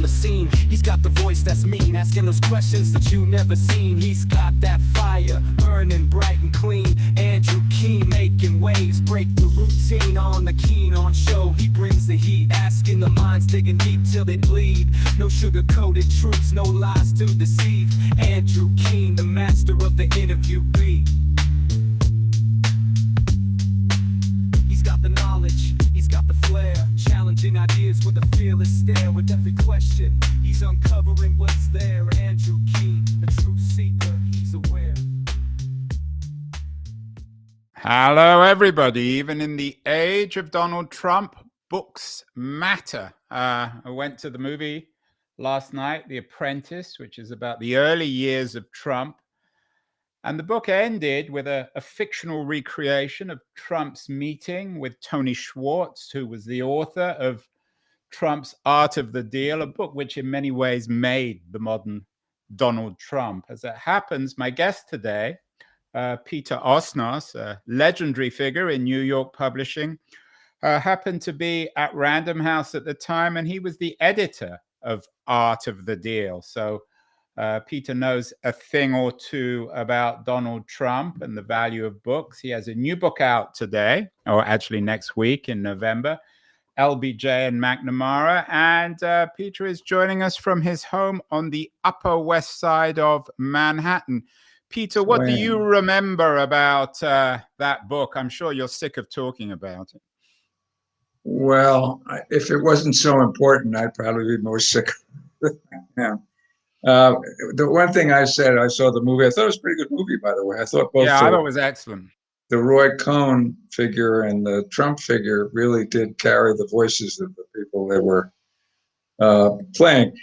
the scene. He's got the voice that's mean, asking those questions that you never seen. He's got that fire, burning bright and clean. Andrew Keen making waves, break the routine on the Keen on show. He brings the heat, asking the minds, digging deep till they bleed. No sugar-coated truths, no lies to deceive. Andrew Keen, the master of the interview beat. He's got the knowledge, he's got the flair, challenging ideas with a fearless stare. With every question, he's uncovering what's there. Andrew Keen, a truth seeker, he's aware. Hello, everybody. Even in the age of Donald Trump, books matter. I went to the movie last night, The Apprentice, which is about the early years of Trump. And the book ended with a fictional recreation of Trump's meeting with Tony Schwartz, who was the author of Trump's Art of the Deal, a book which in many ways made the modern Donald Trump. As it happens, my guest today, Peter Osnos, a legendary figure in New York publishing, happened to be at Random House at the time, and he was the editor of Art of the Deal. So Peter knows a thing or two about Donald Trump and the value of books. He has a new book out today, or actually next week in November, LBJ and McNamara. And Peter is joining us from his home on the Upper West Side of Manhattan. Peter, what do you remember about that book? I'm sure you're sick of talking about it. Well, if it wasn't so important, I'd probably be more sick. Yeah. The one thing I said, I saw the movie. I thought it was a pretty good movie, by the way. I thought both. Yeah, I thought it was excellent. The Roy Cohn figure and the Trump figure really did carry the voices of the people they were playing.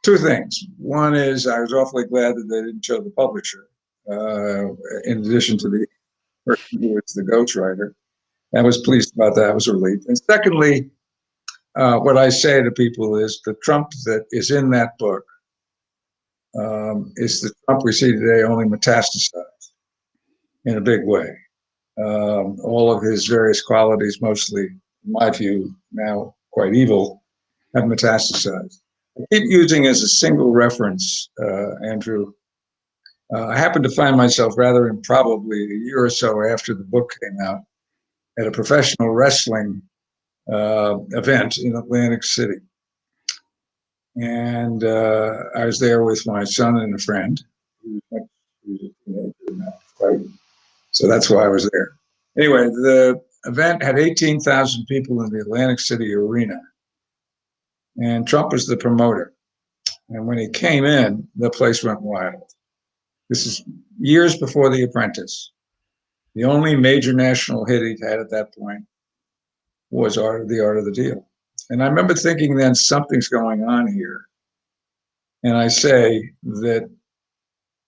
Two things. One is I was awfully glad that they didn't show the publisher, in addition to the person who was the ghostwriter. I was pleased about that. I was relieved. And secondly, what I say to people is the Trump that is in that book is the Trump we see today, only metastasized in a big way. All of his various qualities, mostly, in my view, now quite evil, have metastasized. I keep using as a single reference, Andrew. I happened to find myself rather improbably a year or so after the book came out at a professional wrestling event in Atlantic City. And I was there with my son and a friend. He was a teenager now, so that's why I was there. Anyway, the event had 18,000 people in the Atlantic City arena. And Trump was the promoter. And when he came in, the place went wild. This is years before The Apprentice. The only major national hit he'd had at that point was The Art of the Deal. And I remember thinking then something's going on here. And I say that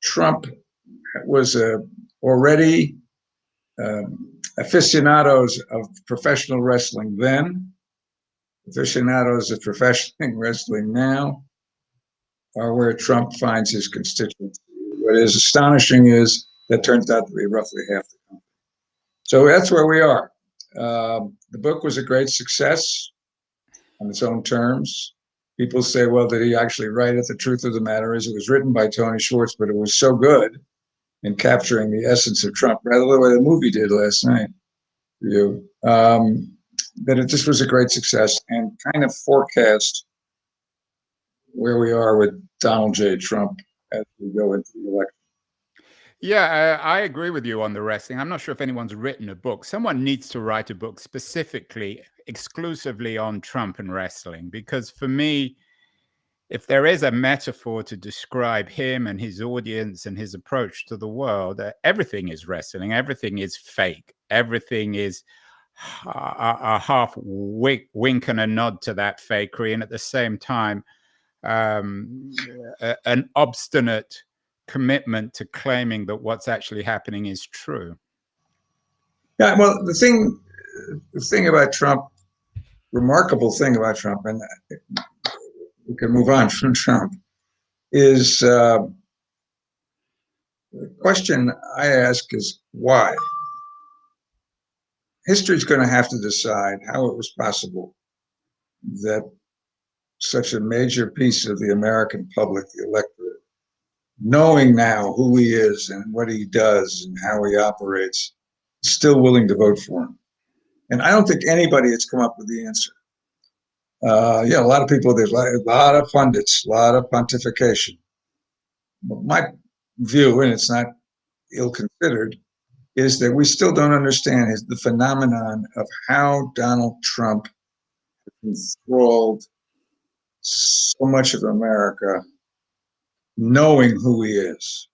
Trump was already aficionados of professional wrestling then. Aficionados of professional wrestling now are where Trump finds his constituency. What is astonishing is that turns out to be roughly half the country. So that's where we are. The book was a great success on its own terms. People say, well, did he actually write it? The truth of the matter is it was written by Tony Schwartz, but it was so good in capturing the essence of Trump, rather the way the movie did last night for you, that it just was a great success and kind of forecast where we are with Donald J. Trump as we go into the election. Yeah, I agree with you on the wrestling. I'm not sure if anyone's written a book. Someone needs to write a book specifically, exclusively on Trump and wrestling, because for me, if there is a metaphor to describe him and his audience and his approach to the world, everything is wrestling. Everything is fake. Everything is a half wink and a nod to that fakery, and at the same time, an obstinate commitment to claiming that what's actually happening is true. Yeah, well, the thing about Trump, remarkable thing about Trump, and we can move on from Trump, is the question I ask is why? History's going to have to decide how it was possible that such a major piece of the American public, the electorate, knowing now who he is and what he does and how he operates, still willing to vote for him. And I don't think anybody has come up with the answer. A lot of people, there's a lot of pundits, a lot of pontification. But my view, and it's not ill-considered, is that we still don't understand the phenomenon of how Donald Trump enthralled so much of America, knowing who he is,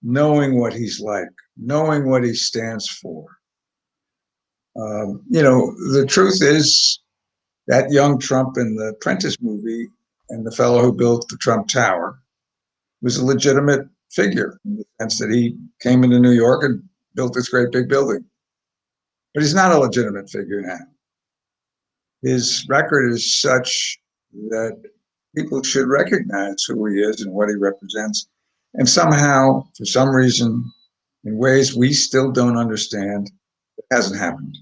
knowing what he's like, knowing what he stands for. The truth is that young Trump in the Apprentice movie and the fellow who built the Trump Tower was a legitimate figure in the sense that he came into New York and built this great big building. But he's not a legitimate figure now. His record is such that people should recognize who he is and what he represents. And somehow, for some reason, in ways we still don't understand, it hasn't happened.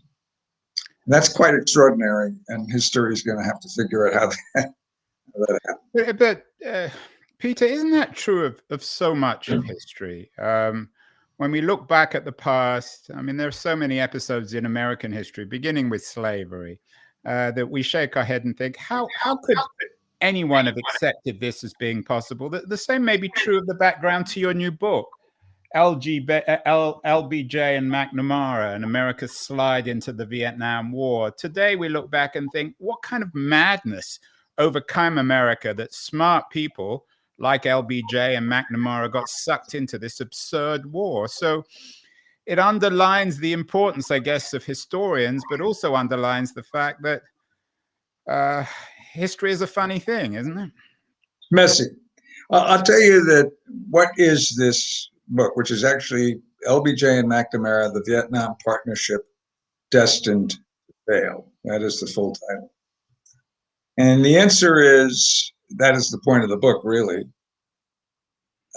And that's quite extraordinary, and history is going to have to figure out how that happened. But Peter, isn't that true of so much of history? When we look back at the past, I mean, there are so many episodes in American history, beginning with slavery, that we shake our head and think, how could anyone have accepted this as being possible? The same may be true of the background to your new book, LBJ and McNamara and America's slide into the Vietnam War. Today, we look back and think, what kind of madness overcame America that smart people like LBJ and McNamara got sucked into this absurd war? So it underlines the importance, I guess, of historians, but also underlines the fact that history is a funny thing, isn't it? Messy. I'll tell you that what is this book, which is actually LBJ and McNamara, the Vietnam Partnership Destined to Fail. That is the full title. And the answer is, that is the point of the book, really.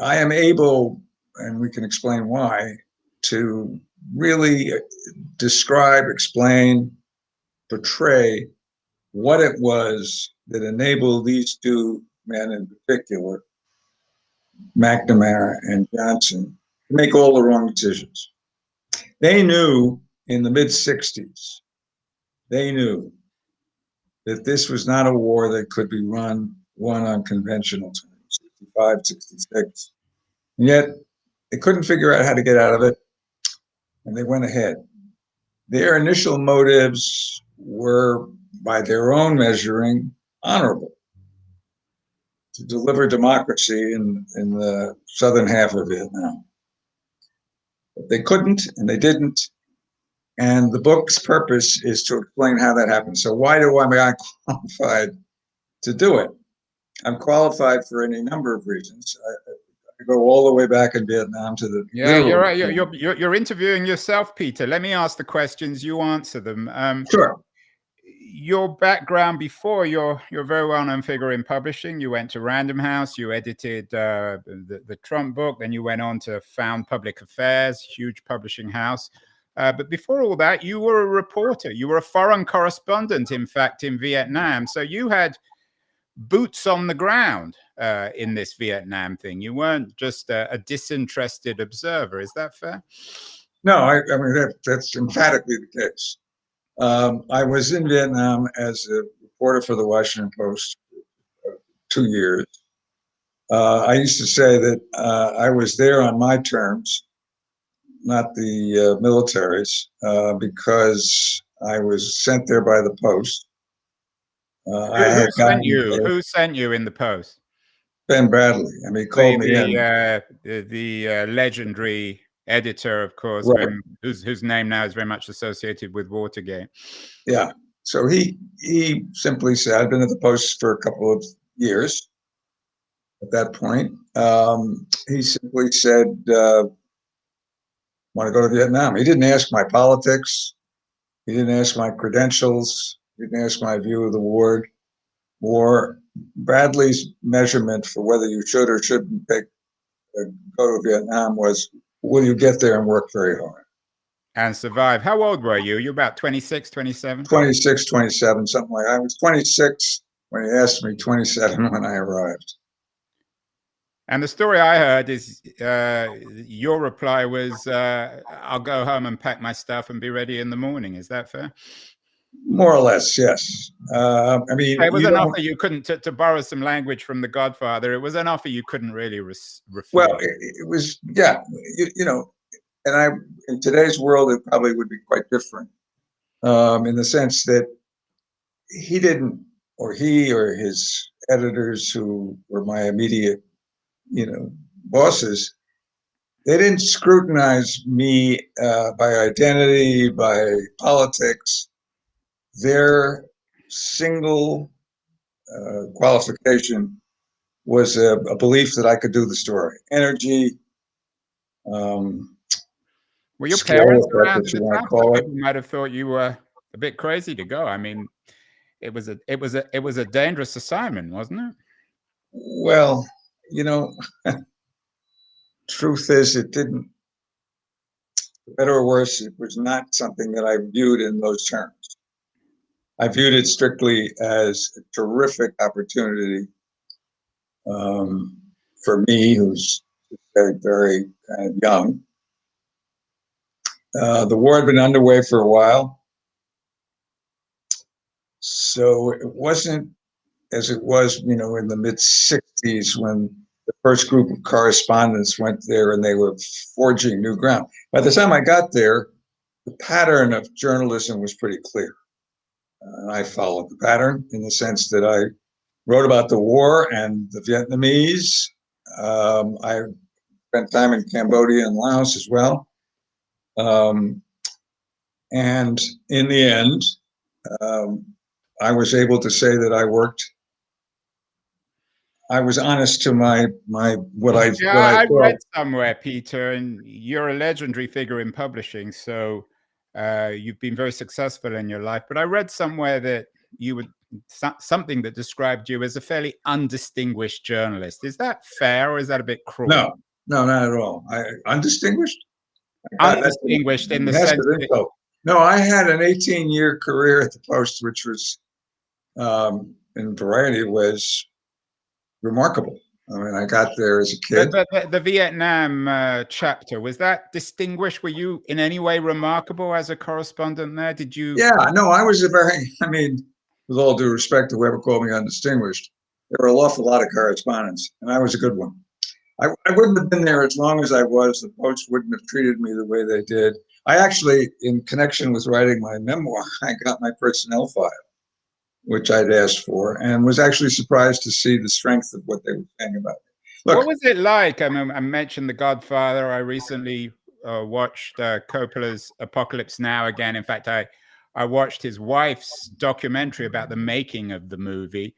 I am able, and we can explain why, to really describe, explain, portray what it was that enabled these two men in particular, McNamara and Johnson, to make all the wrong decisions. They knew in the mid-60s, they knew that this was not a war that could be won on conventional terms, 65, 66. And yet, they couldn't figure out how to get out of it, and they went ahead. Their initial motives were, by their own measuring, honorable. To deliver democracy in the southern half of Vietnam. But they couldn't, and they didn't. And the book's purpose is to explain how that happened. So why am I qualified to do it? I'm qualified for any number of reasons. I go all the way back in Vietnam to the... Yeah, you're right. You're interviewing yourself, Peter. Let me ask the questions, you answer them. Sure. Your background before, you're a very well-known figure in publishing. You went to Random House, you edited the Trump book, then you went on to found PublicAffairs, huge publishing house. But before all that, you were a reporter. You were a foreign correspondent, in fact, in Vietnam. So you had boots on the ground in this Vietnam thing. You weren't just a disinterested observer. Is that fair? No, I mean, that's emphatically the case. I was in Vietnam as a reporter for the Washington Post for 2 years. I used to say that I was there on my terms, not the military's, because I was sent there by the Post. Who sent you in the Post? Ben Bradley. I mean, he called me in. The legendary editor, of course, right. whose name now is very much associated with Watergate. Yeah. So he simply said, I'd been at the Post for a couple of years at that point. He simply said, want to go to Vietnam. He didn't ask my politics. He didn't ask my credentials. He didn't ask my view of the war. Bradley's measurement for whether you should or shouldn't go to Vietnam was, will you get there and work very hard? And survive. How old were you? You're about 26, 27? 26, 27, something like that. I was 26 when he asked me, 27 when I arrived. And the story I heard is your reply was, I'll go home and pack my stuff and be ready in the morning. Is that fair? More or less, yes. I mean, it was an offer you couldn't, to borrow some language from The Godfather, it was an offer you couldn't really refuse. Well, it was, yeah, you know, and in today's world, it probably would be quite different in the sense that he didn't, or he or his editors who were my immediate, you know, bosses, they didn't scrutinize me by identity, by politics. Their single qualification was a belief that I could do the story. Energy, were your skill, parents if that's around what at you the want to time? call it. People might have thought you were a bit crazy to go. I mean, it was a dangerous assignment, wasn't it? Well, you know, truth is, it didn't, for better or worse, it was not something that I viewed in those terms. I viewed it strictly as a terrific opportunity for me, who's very, very kind of young. The war had been underway for a while, so it wasn't as it was, you know, in the mid-'60s when the first group of correspondents went there and they were forging new ground. By the time I got there, the pattern of journalism was pretty clear. I followed the pattern in the sense that I wrote about the war and the Vietnamese. I spent time in Cambodia and Laos as well. And in the end, I was able to say that I was honest to what I read somewhere, Peter, and you're a legendary figure in publishing, so you've been very successful in your life. But I read somewhere that you would something that described you as a fairly undistinguished journalist. Is that fair, or is that a bit cruel? No, not at all. Undistinguished? Undistinguished in the sense that... No, I had an 18-year career at the Post, which was, in variety of ways, remarkable. I mean, I got there as a kid. But the Vietnam chapter, was that distinguished? Were you in any way remarkable as a correspondent there? Did you? Yeah, no, I was I mean, with all due respect to whoever called me undistinguished, there were an awful lot of correspondents, and I was a good one. I wouldn't have been there as long as I was. The Post wouldn't have treated me the way they did. I actually, in connection with writing my memoir, I got my personnel file, which I'd asked for, and was actually surprised to see the strength of what they were saying about it. Look, what was it like? I mean, I mentioned The Godfather. I recently watched Coppola's Apocalypse Now again. In fact, I watched his wife's documentary about the making of the movie.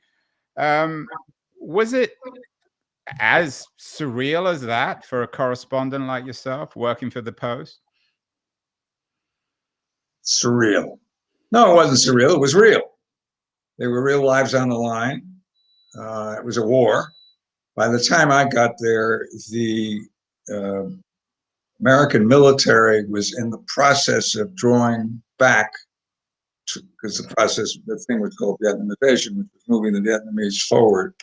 Was it as surreal as that for a correspondent like yourself working for the Post? Surreal. No, it wasn't surreal. It was real. There were real lives on the line. It was a war. By the time I got there, the American military was in the process of drawing back, because the thing was called Vietnamization, which was moving the Vietnamese forward.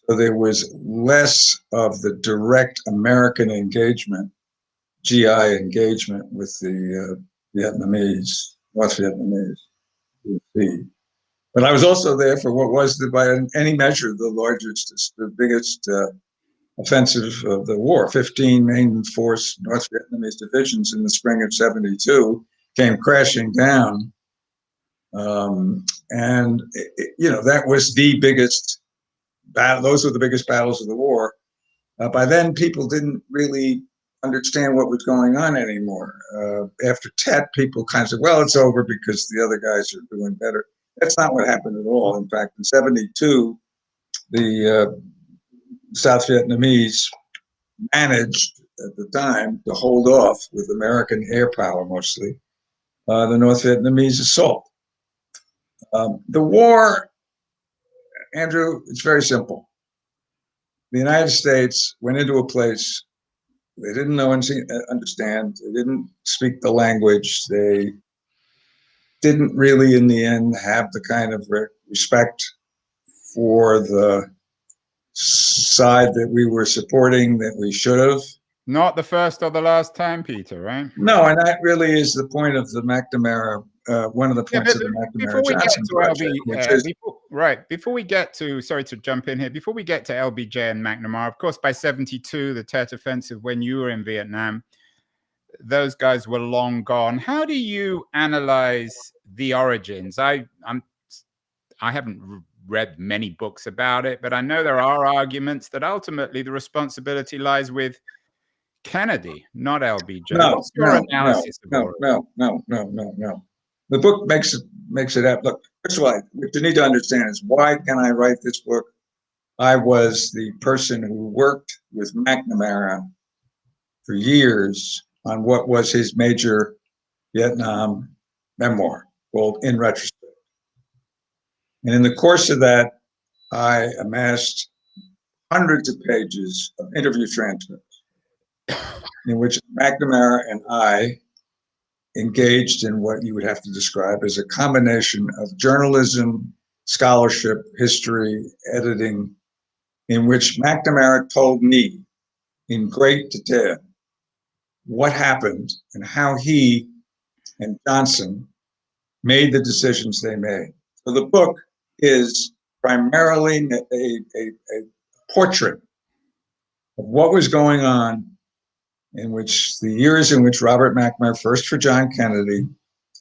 So there was less of the direct American engagement, GI engagement with the Vietnamese, North Vietnamese. But I was also there for what was, by any measure, the biggest offensive of the war. 15 main force North Vietnamese divisions in the spring of '72 came crashing down. And, you know, that was the biggest battle. Those were the biggest battles of the war. By then, people didn't really understand what was going on anymore. After Tet, people kind of said, well, it's over because the other guys are doing better. That's not what happened at all. In fact, in '72, the South Vietnamese managed at the time to hold off, with American air power mostly, the North Vietnamese assault. The war, Andrew, it's very simple. The United States went into a place they didn't know and understand. They didn't speak the language. They didn't really, in the end, have the kind of respect for the side that we were supporting that we should have. Not the first or the last time, Peter, right? No, and that really is the point of the McNamara, one of the points of the McNamara-Johnson project, which is... Before we get to, sorry to jump in here, before we get to LBJ and McNamara, of course, by 72, the Tet Offensive, when you were in Vietnam, those guys were long gone. How do you analyze the origins? I haven't read many books about it, but I know there are arguments that ultimately the responsibility lies with Kennedy, not LBJ. No. The book makes it up. Look, first of all, what you need to understand is, why can I write this book? I was the person who worked with McNamara for years on what was his major Vietnam memoir called In Retrospect. And in the course of that, I amassed hundreds of pages of interview transcripts in which McNamara and I engaged in what you would have to describe as a combination of journalism, scholarship, history, editing, in which McNamara told me in great detail what happened and how he and Johnson made the decisions they made. So the book is primarily a portrait of what was going on in which the years in which Robert McNamara, first for John Kennedy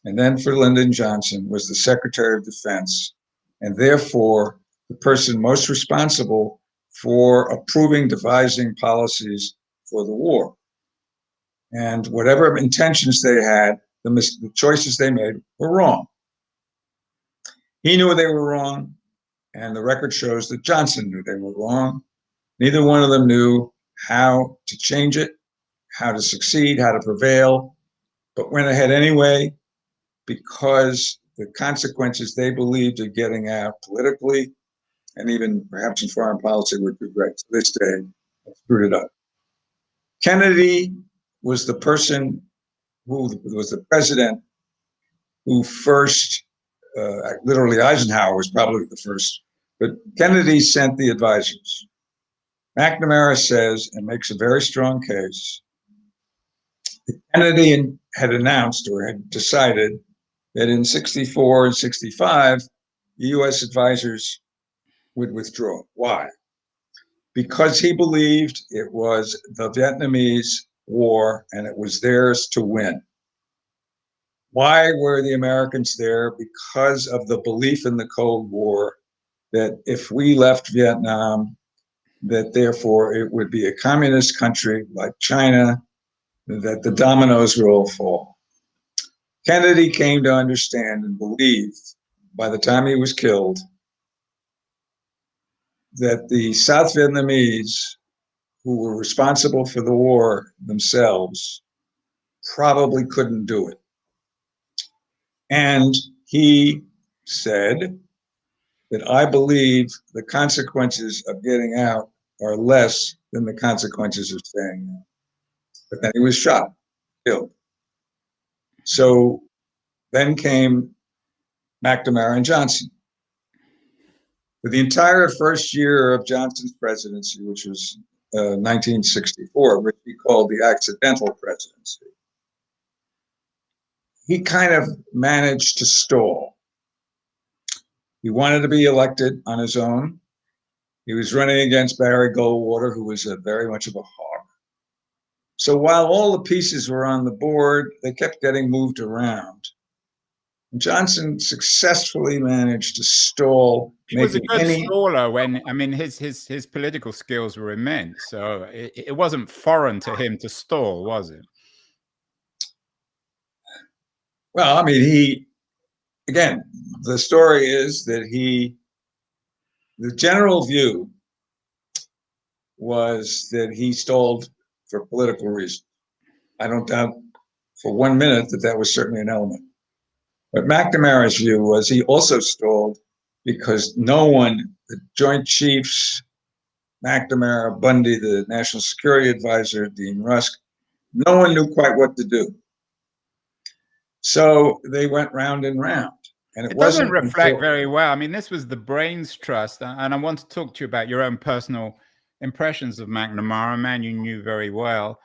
and then for Lyndon Johnson, was the Secretary of Defense, and therefore the person most responsible for approving, devising policies for the war. And whatever intentions they had, the choices they made were wrong. He knew they were wrong, and the record shows that Johnson knew they were wrong. Neither one of them knew how to change it, how to succeed, how to prevail, but went ahead anyway, because the consequences they believed of getting out politically and even perhaps in foreign policy would be great. To this day, screwed it up. Kennedy was the person who was the president who first, literally Eisenhower was probably the first, but Kennedy sent the advisors. McNamara says, and makes a very strong case, that Kennedy had announced or had decided that in 64 and 65, the US advisors would withdraw. Why? Because he believed it was the Vietnamese war and it was theirs to win. Why were the Americans there? Because of the belief in the Cold War that if we left Vietnam, that therefore it would be a communist country like China, that the dominoes would all fall. Kennedy came to understand and believe, by the time he was killed, that the South Vietnamese, who were responsible for the war themselves, probably couldn't do it. And he said that, I believe the consequences of getting out are less than the consequences of staying in. But then he was shot, killed. So then came McNamara and Johnson. For the entire first year of Johnson's presidency, which was 1964, which he called the accidental presidency, he kind of managed to stall. He wanted to be elected on his own. He was running against Barry Goldwater, who was very much of a hawk. So while all the pieces were on the board, they kept getting moved around. And Johnson successfully managed to stall. He was a good staller when, I mean, his political skills were immense. So it wasn't foreign to him to stall, was it? Well, I mean, again, the story is that the general view was that he stalled for political reasons. I don't doubt for 1 minute that was certainly an element. But McNamara's view was he also stalled because no one, the Joint Chiefs, McNamara, Bundy, the National Security Advisor, Dean Rusk, no one knew quite what to do. So they went round and round. And it doesn't wasn't reflect until, very well. I mean, this was the Brains Trust, and I want to talk to you about your own personal impressions of McNamara, a man you knew very well.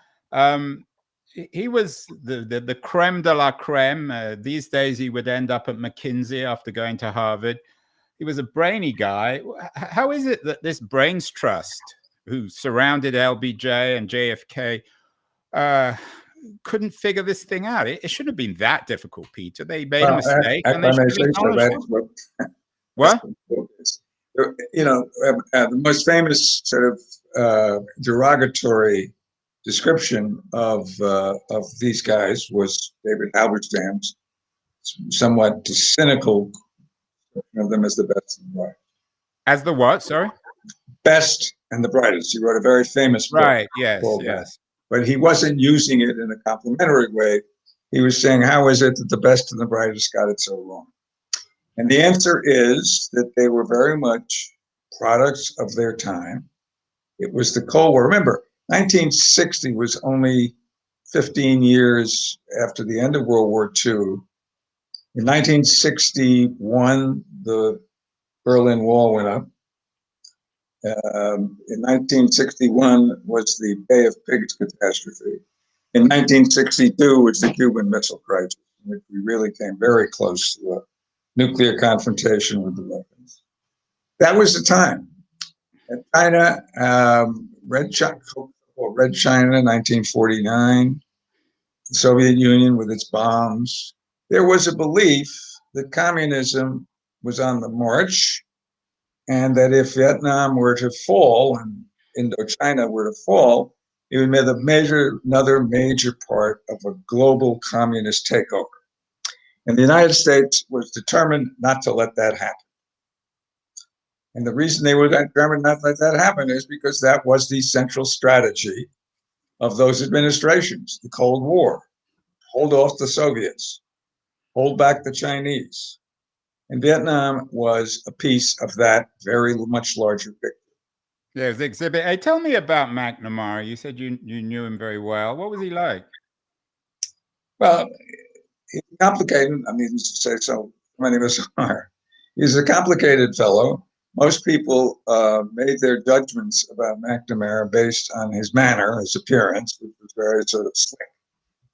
He was the creme de la creme. These days, he would end up at McKinsey after going to Harvard. He was a brainy guy. How is it that this Brains Trust, who surrounded LBJ and JFK, couldn't figure this thing out? It shouldn't have been that difficult, Peter. They made a mistake, and they should have acknowledged it. What? You know, the most famous sort of derogatory description of these guys was David Halberstam's somewhat cynical of them as the best and the brightest. As the what? Sorry? Best and the brightest. He wrote a very famous book. Right, yes, yes. But he wasn't using it in a complimentary way. He was saying, how is it that the best and the brightest got it so wrong? And the answer is that they were very much products of their time. It was the Cold War. Remember, 1960 was only 15 years after the end of World War II. In 1961, the Berlin Wall went up. In 1961 was the Bay of Pigs catastrophe. In 1962 was the Cuban Missile Crisis, in which we really came very close to a nuclear confrontation with the weapons. That was the time. And China, Red China, 1949, the Soviet Union with its bombs. There was a belief that communism was on the march, and that if Vietnam were to fall and Indochina were to fall, it would be another major part of a global communist takeover. And the United States was determined not to let that happen. And the reason they were determined not to let that happen is because that was the central strategy of those administrations, the Cold War. Hold off the Soviets, hold back the Chinese. And Vietnam was a piece of that very much larger picture. Yes, the exhibit. Hey, tell me about McNamara. You said you knew him very well. What was he like? Well, he's complicated. I mean, to say so many of us are. He's a complicated fellow. Most people made their judgments about McNamara based on his manner, his appearance, which was very sort of slick.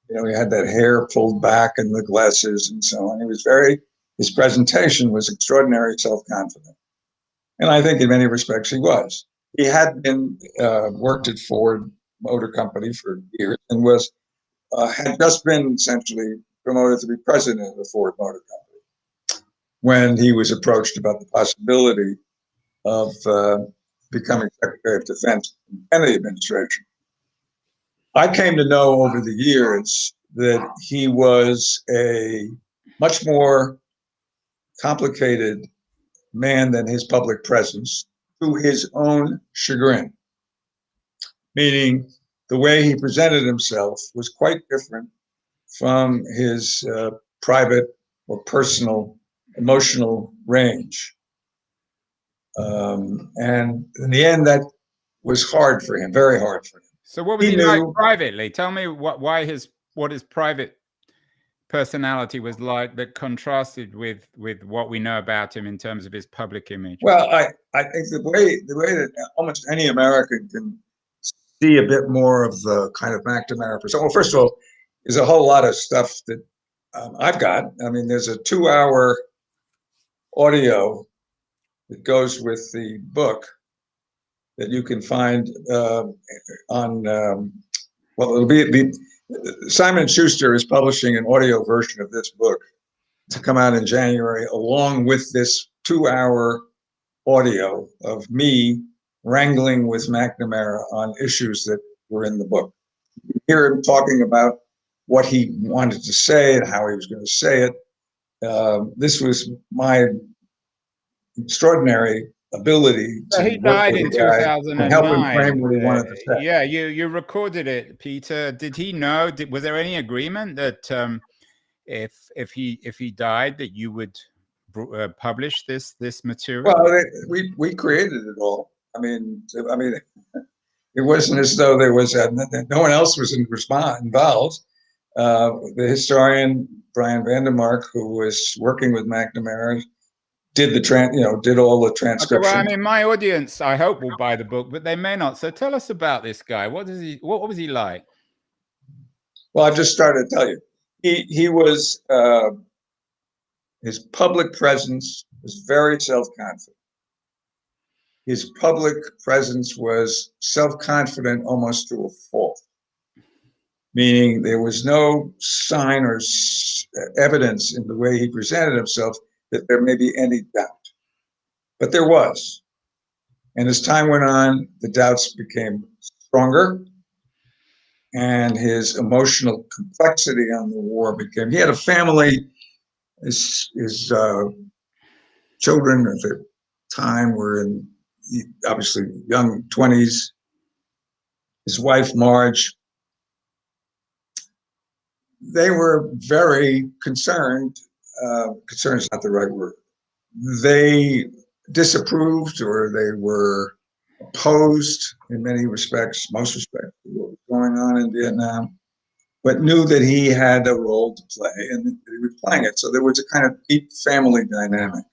You know, he had that hair pulled back and the glasses and so on. His presentation was extraordinarily self-confident. And I think in many respects he was. He had been worked at Ford Motor Company for years and had just been essentially promoted to be president of the Ford Motor Company when he was approached about the possibility of becoming Secretary of Defense in the Kennedy administration. I came to know over the years that he was a much more complicated man than his public presence, to his own chagrin. Meaning the way he presented himself was quite different from his private or personal emotional range. And in the end, that was hard for him, very hard for him. So what was he like privately? Tell me what his private personality was like that contrasted with what we know about him in terms of his public image. Well, I think the way that almost any American can see a bit more of the kind of McNamara person. Well, first of all, there's a whole lot of stuff that I've got. I mean, there's a 2-hour audio that goes with the book that you can find on. Well, it'll be Simon & Schuster is publishing an audio version of this book to come out in January, along with this 2-hour audio of me wrangling with McNamara on issues that were in the book. You hear him talking about what he wanted to say and how he was going to say it. This was my extraordinary ability to he died in 2009 and help him frame what he wanted to say. Yeah, you recorded it, Peter. Did he know? Was there any agreement that if he died, that you would publish this material? Well, we created it all. I mean, it wasn't as though there was no one else was involved. The historian Brian Vandermark, who was working with McNamara, did all the transcription. Okay, well, I mean, my audience, I hope, will buy the book, but they may not. So tell us about this guy. What was he like? Well, I've just started to tell you. He was his public presence was very self-confident. His public presence was self-confident almost to a fault, meaning there was no sign or evidence in the way he presented himself that there may be any doubt. But there was. And as time went on, the doubts became stronger, and his emotional complexity on the war became. He had a family. His children at the time were in obviously young 20s. His wife, Marge, they were very concerned. Concern is not the right word. They disapproved, or they were opposed in many respects, most respects, to what was going on in Vietnam, but knew that he had a role to play and that he was playing it. So there was a kind of deep family dynamic.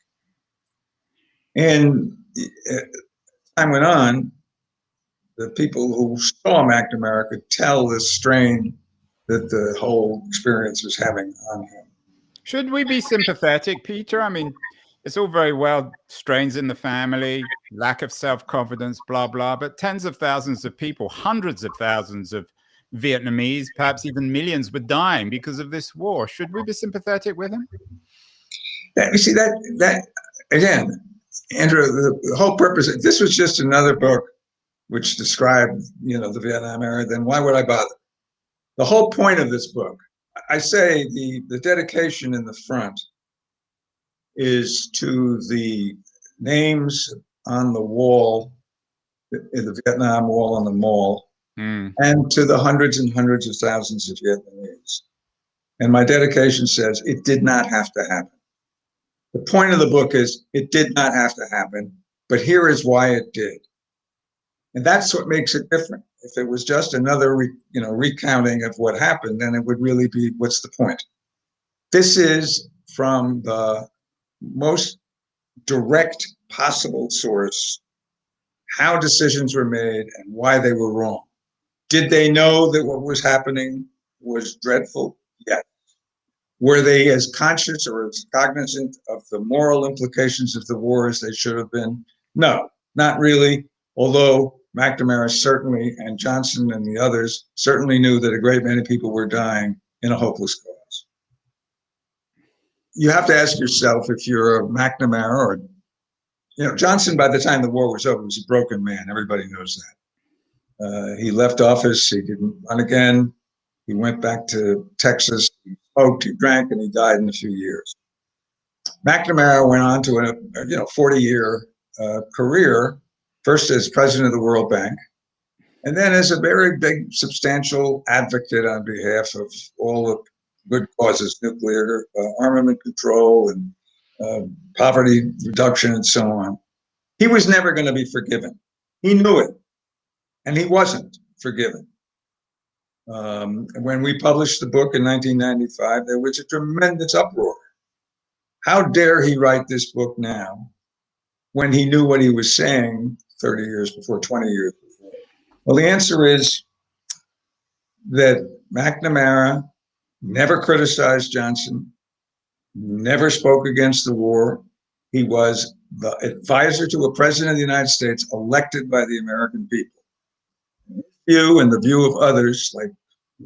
And as time went on, the people who saw McNamara could tell the strain that the whole experience was having on him. Should we be sympathetic, Peter? I mean, it's all very well, strains in the family, lack of self-confidence, blah, blah, but tens of thousands of people, hundreds of thousands of Vietnamese, perhaps even millions, were dying because of this war. Should we be sympathetic with him? You see, that again, Andrew, the whole purpose, if this was just another book which described, the Vietnam era, then why would I bother? The whole point of this book, I say the dedication in the front is to the names on the wall, in the Vietnam Wall on the Mall, and to the hundreds and hundreds of thousands of Vietnamese. And my dedication says it did not have to happen. The point of the book is it did not have to happen, but here is why it did. And that's what makes it different. If it was just another recounting of what happened, then it would really be, what's the point? This is from the most direct possible source, how decisions were made and why they were wrong. Did they know that what was happening was dreadful? Yes. Were they as conscious or as cognizant of the moral implications of the war as they should have been? No, not really. Although McNamara certainly, and Johnson and the others, certainly knew that a great many people were dying in a hopeless cause. You have to ask yourself, if you're a McNamara or, Johnson, by the time the war was over, was a broken man. Everybody knows that. He left office. He didn't run again. He went back to Texas. He smoked, he drank, and he died in a few years. McNamara went on to a 40-year career, first as president of the World Bank, and then as a very big, substantial advocate on behalf of all the good causes, nuclear armament control and poverty reduction and so on. He was never going to be forgiven. He knew it, and he wasn't forgiven. When we published the book in 1995, there was a tremendous uproar. How dare he write this book now when he knew what he was saying 30 years before, 20 years before? Well, the answer is that McNamara never criticized Johnson, never spoke against the war. He was the advisor to a president of the United States elected by the American people. View and the view of others, like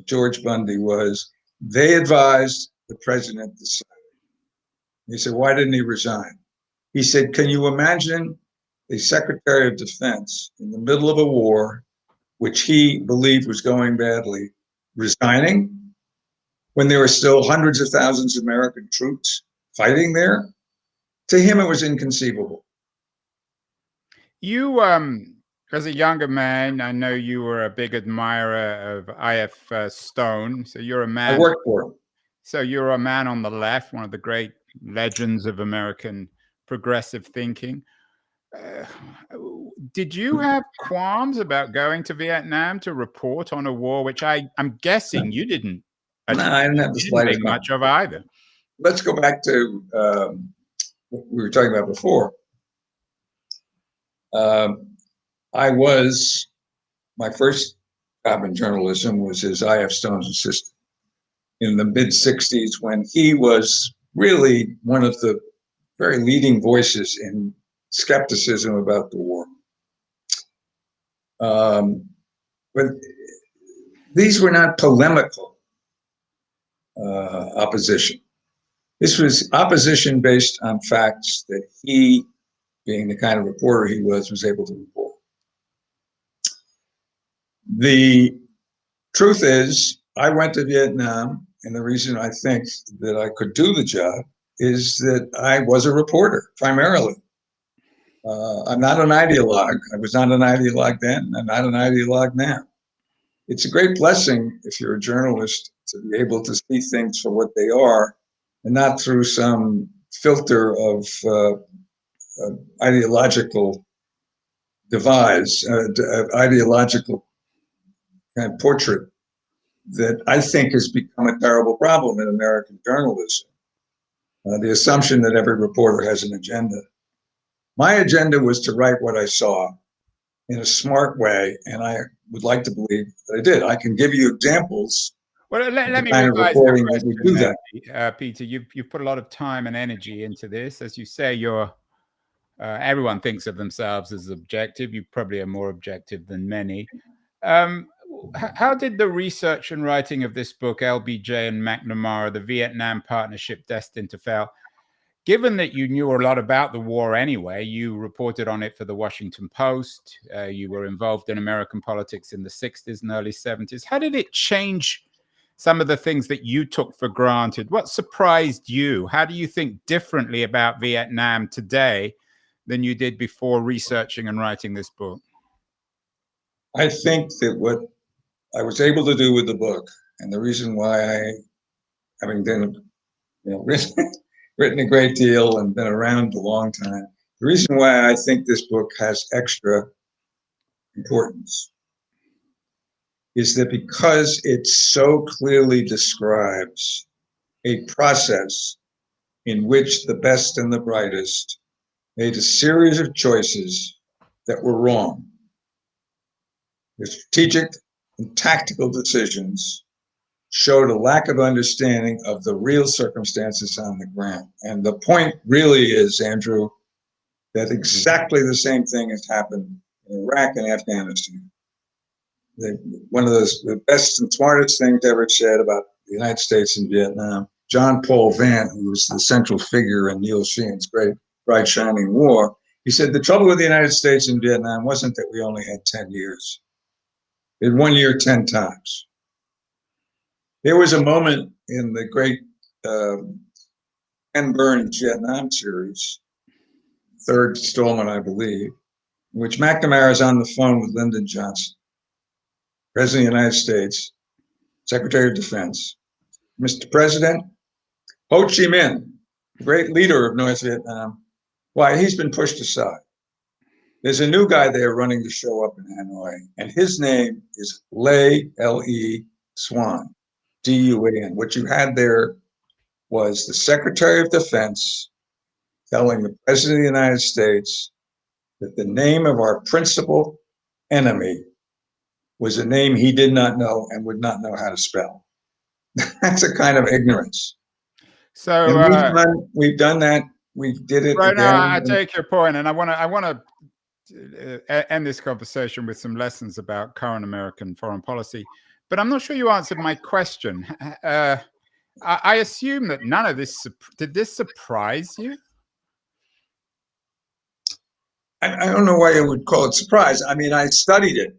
George Bundy, was they advised the president decided. He said, why didn't he resign? He said, can you imagine the Secretary of Defense in the middle of a war, which he believed was going badly, resigning when there were still hundreds of thousands of American troops fighting there? To him, it was inconceivable. You, as a younger man, I know you were a big admirer of I.F. Stone. So you're a man. I worked for him. So you're a man on the left, one of the great legends of American progressive thinking. Did you have qualms about going to Vietnam to report on a war, which I'm guessing you didn't No, I didn't have the Didn't slightest think much of either. Let's go back to what we were talking about before. My first job in journalism was as I.F. Stone's assistant in the mid-'60s, when he was really one of the very leading voices in skepticism about the war. But these were not polemical opposition. This was opposition based on facts that he, being the kind of reporter he was able to report. The truth is, I went to Vietnam, and the reason I think that I could do the job is that I was a reporter, primarily. I'm not an ideologue. I was not an ideologue then. I'm not an ideologue now. It's a great blessing, if you're a journalist, to be able to see things for what they are, and not through some filter of ideological devise, ideological kind of portrait that I think has become a terrible problem in American journalism. The assumption that every reporter has an agenda. My agenda was to write what I saw in a smart way, and I would like to believe that I did. I can give you examples. Well, let me kind of revise reporting the that we do that. Peter, you've put a lot of time and energy into this. As you say, everyone thinks of themselves as objective. You probably are more objective than many. How did the research and writing of this book, LBJ and McNamara, the Vietnam Partnership Destined to Fail, given that you knew a lot about the war anyway, you reported on it for the Washington Post, you were involved in American politics in the 60s and early 70s, how did it change some of the things that you took for granted? What surprised you? How do you think differently about Vietnam today than you did before researching and writing this book? I think that what I was able to do with the book, and the reason why having been, written a great deal and been around a long time, the reason why I think this book has extra importance is that because it so clearly describes a process in which the best and the brightest made a series of choices that were wrong. The strategic and tactical decisions showed a lack of understanding of the real circumstances on the ground. And the point really is, Andrew, that exactly the same thing has happened in Iraq and Afghanistan. One of the best and smartest things ever said about the United States and Vietnam, John Paul Vance, who was the central figure in Neil Sheehan's great Bright Shining War, he said, the trouble with the United States and Vietnam wasn't that we only had 10 years. In 1 year, 10 times. There was a moment in the great Ken Burns Vietnam series, third installment, I believe, in which McNamara is on the phone with Lyndon Johnson, President of the United States, Secretary of Defense. Mr. President, Ho Chi Minh, the great leader of North Vietnam, why, he's been pushed aside. There's a new guy there running the show up in Hanoi, and his name is Lê L.E. Swan, D-U-A-N. What you had there was the Secretary of Defense telling the President of the United States that the name of our principal enemy was a name he did not know and would not know how to spell. That's a kind of ignorance. So we've done that. We did it right again. now. I take your point, and I want to end this conversation with some lessons about current American foreign policy. But I'm not sure you answered my question. I assume that none of this did this surprise you? I don't know why you would call it surprise. I mean, I studied it,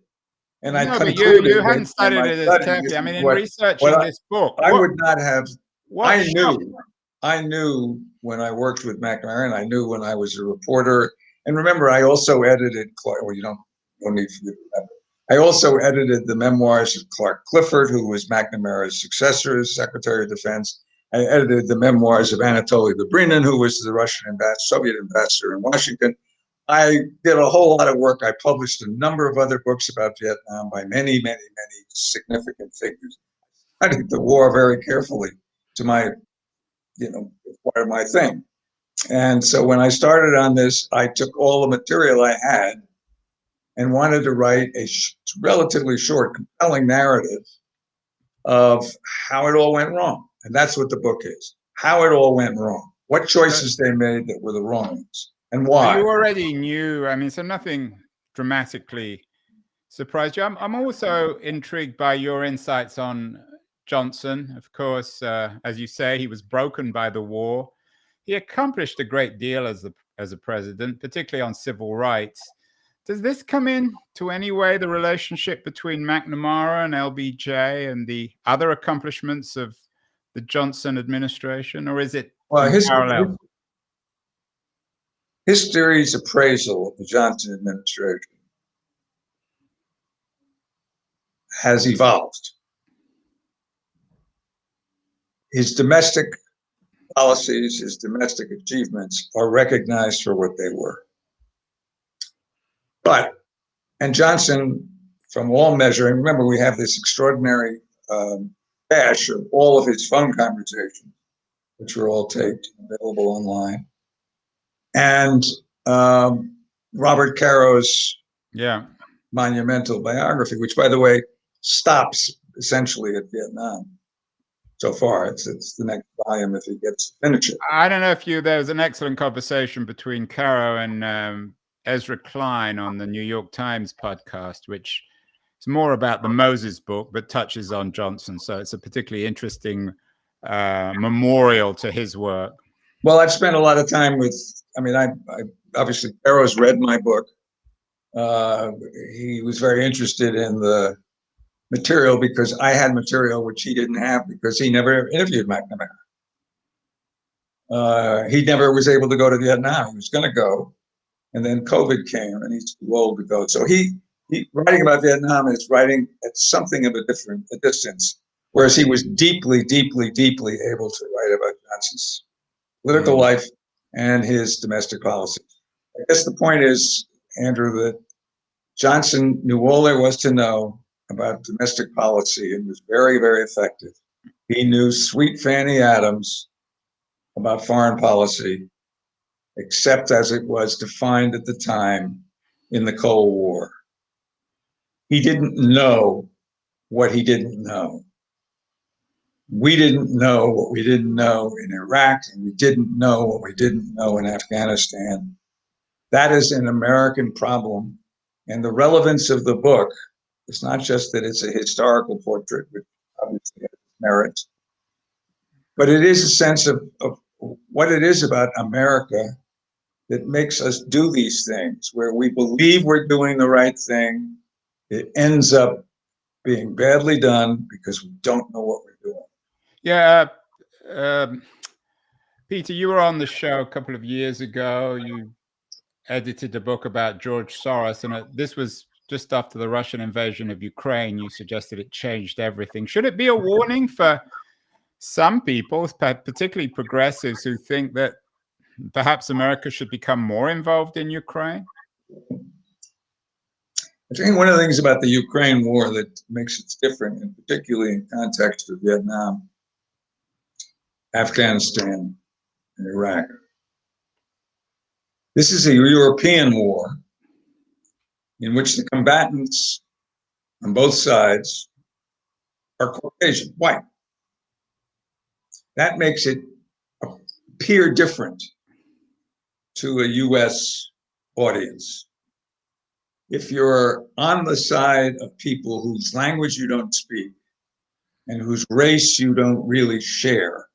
and I concluded. You hadn't studied it as carefully. I mean, in researching this book, I would not have. I knew when I worked with McNamara, and I knew when I was a reporter. And remember, I also edited Clark. Well, you don't need to remember. I also edited the memoirs of Clark Clifford, who was McNamara's successor as Secretary of Defense. I edited the memoirs of Anatoly Dobrinin, who was the Russian Soviet ambassador in Washington. I did a whole lot of work. I published a number of other books about Vietnam by many, many, many significant figures. studied the war very carefully to my, part of my thing. And so when I started on this, I took all the material I had and wanted to write a relatively short, compelling narrative of how it all went wrong. And that's what the book is. How it all went wrong. What choices they made that were the wrong ones and why. You already knew, so nothing dramatically surprised you. I'm also intrigued by your insights on Johnson. Of course, as you say, he was broken by the war. He accomplished a great deal as a president, particularly on civil rights. Does this come in to any way the relationship between McNamara and LBJ and the other accomplishments of the Johnson administration, or is it parallel? History's appraisal of the Johnson administration has evolved. His domestic policies, his domestic achievements are recognized for what they were. And Johnson, from all measuring, remember we have this extraordinary cache of all of his phone conversations, which were all taped, available online. And Robert Caro's monumental biography, which, by the way, stops essentially at Vietnam. So far, it's the next volume if he gets to finish it. I don't know if there was an excellent conversation between Caro and Ezra Klein on the New York Times podcast, which is more about the Moses book, but touches on Johnson. So it's a particularly interesting memorial to his work. Well, I've spent a lot of time with, I obviously, Caro's read my book. He was very interested in the material because I had material which he didn't have because he never interviewed McNamara. He never was able to go to Vietnam. He was going to go, and then COVID came, and he's too old to go. So he writing about Vietnam is writing at something of a distance, whereas he was deeply, deeply, deeply able to write about Johnson's political life and his domestic policy. I guess the point is, Andrew, that Johnson knew all there was to know about domestic policy and was very, very effective. He knew sweet Fanny Adams about foreign policy, except as it was defined at the time in the Cold War. He didn't know what he didn't know. We didn't know what we didn't know in Iraq, and we didn't know what we didn't know in Afghanistan. That is an American problem. And the relevance of the book is not just that it's a historical portrait, which obviously has merit, but it is a sense of what it is about America that makes us do these things, where we believe we're doing the right thing. It ends up being badly done because we don't know what we're doing. Yeah. Peter, you were on the show a couple of years ago. You edited a book about George Soros, and this was just after the Russian invasion of Ukraine. You suggested it changed everything. Should it be a warning for some people, particularly progressives, who think that perhaps America should become more involved in Ukraine? I think one of the things about the Ukraine war that makes it different, and particularly in context of Vietnam, Afghanistan, and Iraq, this is a European war in which the combatants on both sides are Caucasian, white. That makes it appear different to a U.S. audience. If you're on the side of people whose language you don't speak and whose race you don't really share,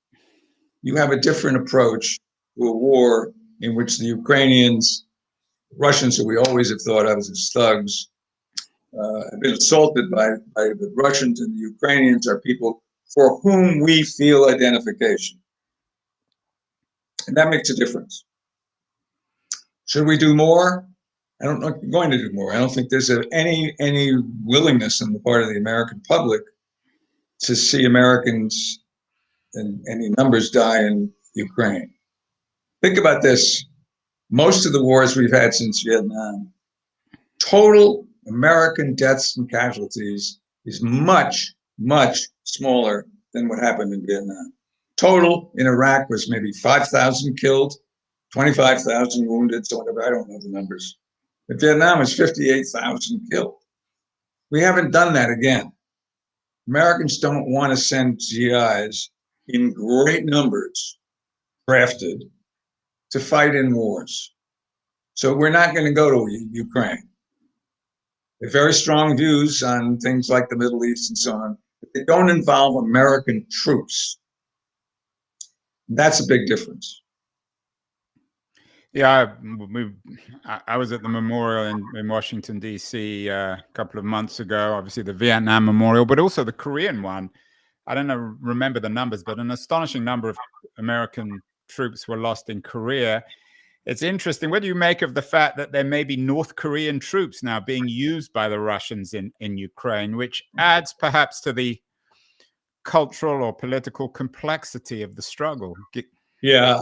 you have a different approach to a war in which the Ukrainians, Russians, who we always have thought of as thugs, have been assaulted by the Russians, and the Ukrainians are people for whom we feel identification. And that makes a difference. Should we do more? I don't know if we're going to do more. I don't think there's any willingness on the part of the American public to see Americans and any numbers die in Ukraine. Think about this. Most of the wars we've had since Vietnam, total American deaths and casualties is much, much smaller than what happened in Vietnam. Total in Iraq was maybe 5,000 killed, 25,000 wounded, so whatever, I don't know the numbers. But Vietnam was 58,000 killed. We haven't done that again. Americans don't want to send GIs in great numbers, drafted, to fight in wars. So we're not going to go to Ukraine. They have very strong views on things like the Middle East and so on, but they don't involve American troops. That's a big difference. Yeah, I was at the memorial in Washington, D.C. A couple of months ago, obviously the Vietnam memorial, but also the Korean one. I don't know, remember the numbers, but an astonishing number of American troops were lost in Korea. It's interesting. What do you make of the fact that there may be North Korean troops now being used by the Russians in Ukraine, which adds perhaps to the cultural or political complexity of the struggle? Yeah,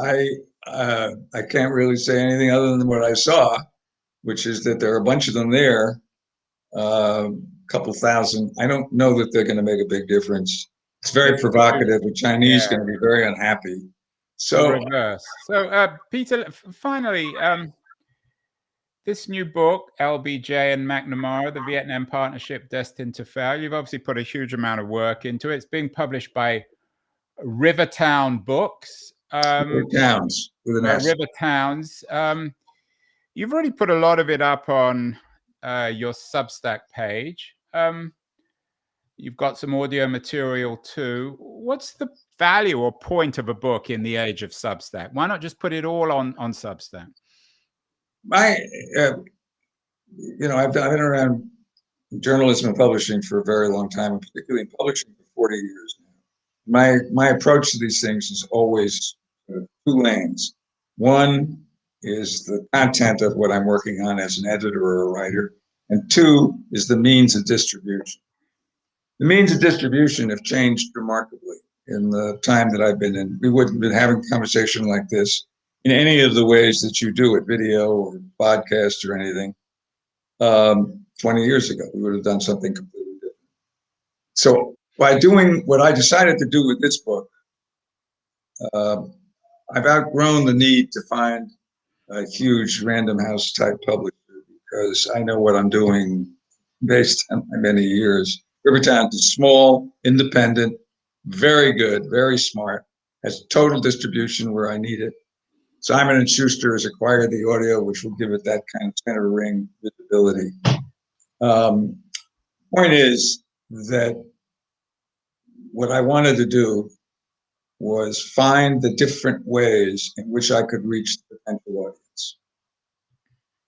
I can't really say anything other than what I saw, which is that there are a bunch of them there, a couple thousand. I don't know that they're going to make a big difference. It's very provocative. The Chinese are going to be very unhappy. So, reverse. So, Peter, finally, this new book, LBJ and McNamara, the Vietnam Partnership Destined to Fail, you've obviously put a huge amount of work into it. It's being published by Rivertown Books. River Towns with an S. River Towns. You've already put a lot of it up on your Substack page. You've got some audio material too. What's the value or point of a book in the age of Substack? Why not just put it all on Substack? I've been around journalism and publishing for a very long time, and particularly in publishing for 40 years now. My approach to these things is always two lanes. One is the content of what I'm working on as an editor or a writer, and two is the means of distribution. The means of distribution have changed remarkably in the time that I've been in. We wouldn't have been having a conversation like this in any of the ways that you do it, video or podcast or anything, 20 years ago. We would have done something completely different. So by doing what I decided to do with this book, I've outgrown the need to find a huge Random House type publisher because I know what I'm doing based on my many years. Rivertown is small, independent, very good, very smart, has total distribution where I need it. Simon & Schuster has acquired the audio, which will give it that kind of center ring visibility. Point is that what I wanted to do was find the different ways in which I could reach the potential audience.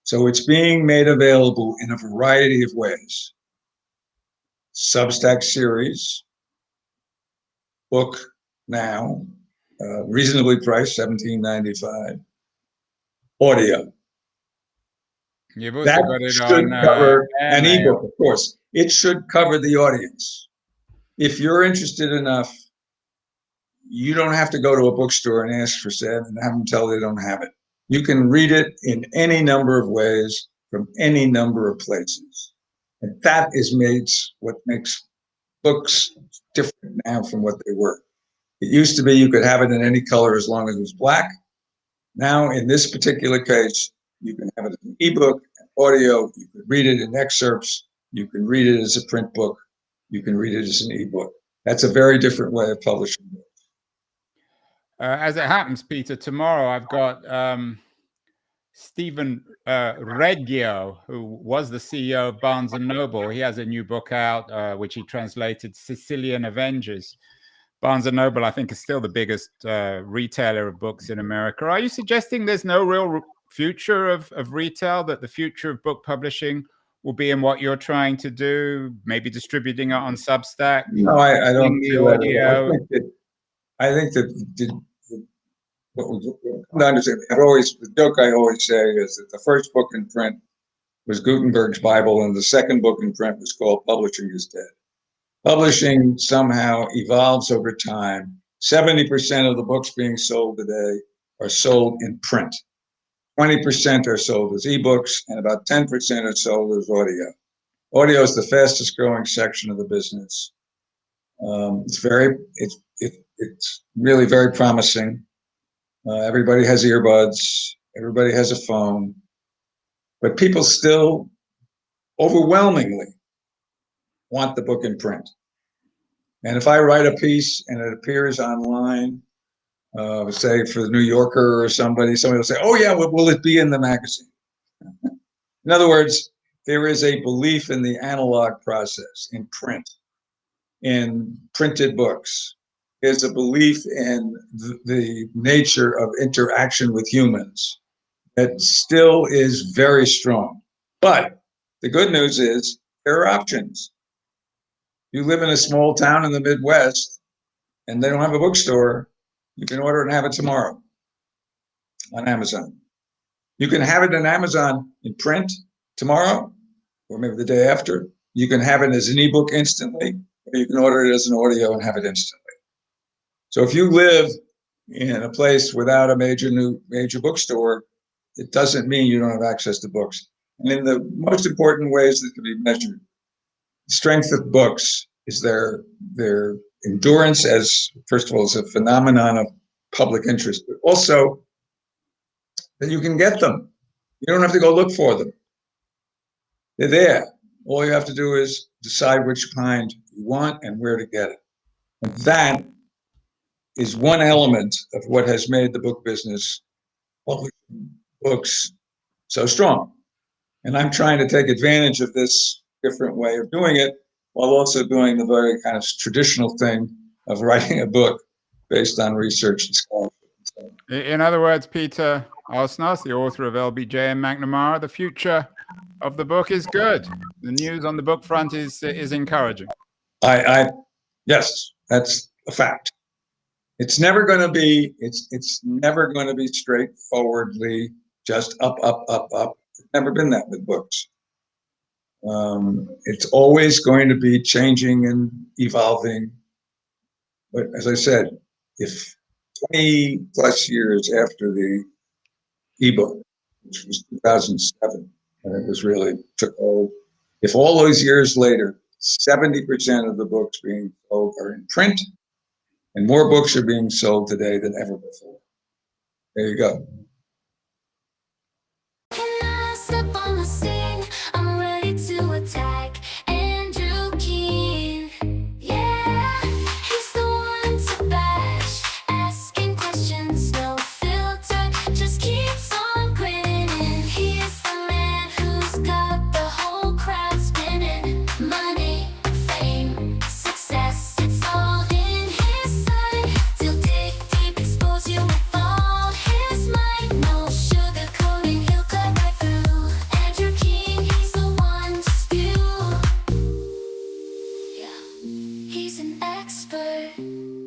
So it's being made available in a variety of ways. Substack series, book now, reasonably priced, $17.95. Audio. You've also That got it should on cover an ebook, of course. It should cover the audience. If you're interested enough, you don't have to go to a bookstore and ask for it and have them tell they don't have it. You can read it in any number of ways from any number of places. And that is what makes books different now from what they were. It used to be you could have it in any color as long as it was black. Now, in this particular case, you can have it as an ebook, an audio, you can read it in excerpts, you can read it as a print book, you can read it as an ebook. That's a very different way of publishing books. As it happens, Peter, tomorrow I've got Stephen Reggio, who was the CEO of Barnes & Noble. He has a new book out, which he translated, Sicilian Avengers. Barnes & Noble, I think, is still the biggest retailer of books in America. Are you suggesting there's no real future of retail, that the future of book publishing will be in what you're trying to do, maybe distributing it on Substack? No, I don't feel that. Audio. I think that what we come to understand, the joke I always say is that the first book in print was Gutenberg's Bible, and the second book in print was called Publishing is Dead. Publishing somehow evolves over time. 70% of the books being sold today are sold in print. 20% are sold as ebooks, and about 10% are sold as audio. Audio is the fastest growing section of the business. It's really very promising. Everybody has earbuds. Everybody has a phone, but people still overwhelmingly want the book in print. And if I write a piece and it appears online, say for the New Yorker or somebody will say, "Oh yeah, will it be in the magazine?" In other words, there is a belief in the analog process, in print, in printed books. There's a belief in the nature of interaction with humans that still is very strong. But the good news is there are options. You live in a small town in the Midwest and they don't have a bookstore, you can order it and have it tomorrow on Amazon. You can have it on Amazon in print tomorrow, or maybe the day after. You can have it as an ebook instantly, or you can order it as an audio and have it instantly. So if you live in a place without a major bookstore, it doesn't mean you don't have access to books. And in the most important ways that can be measured, the strength of books is their endurance as, first of all, as a phenomenon of public interest, but also that you can get them. You don't have to go look for them. They're there. All you have to do is decide which kind you want and where to get it. And that is one element of what has made the book business, publishing books, so strong. And I'm trying to take advantage of this different way of doing it, while also doing the very kind of traditional thing of writing a book based on research and scholarship. In other words, Peter Osnos, the author of LBJ and McNamara, the future of the book is good. The news on the book front is encouraging. Yes, that's a fact. It's never going to be. It's never going to be straightforwardly just up, up, up, up. It's never been that with books. It's always going to be changing and evolving. But as I said, if 20 plus years after the ebook, which was 2007, and it was really took hold, if all those years later, 70% of the books being sold are in print, and more books are being sold today than ever before. There you go. He's an expert.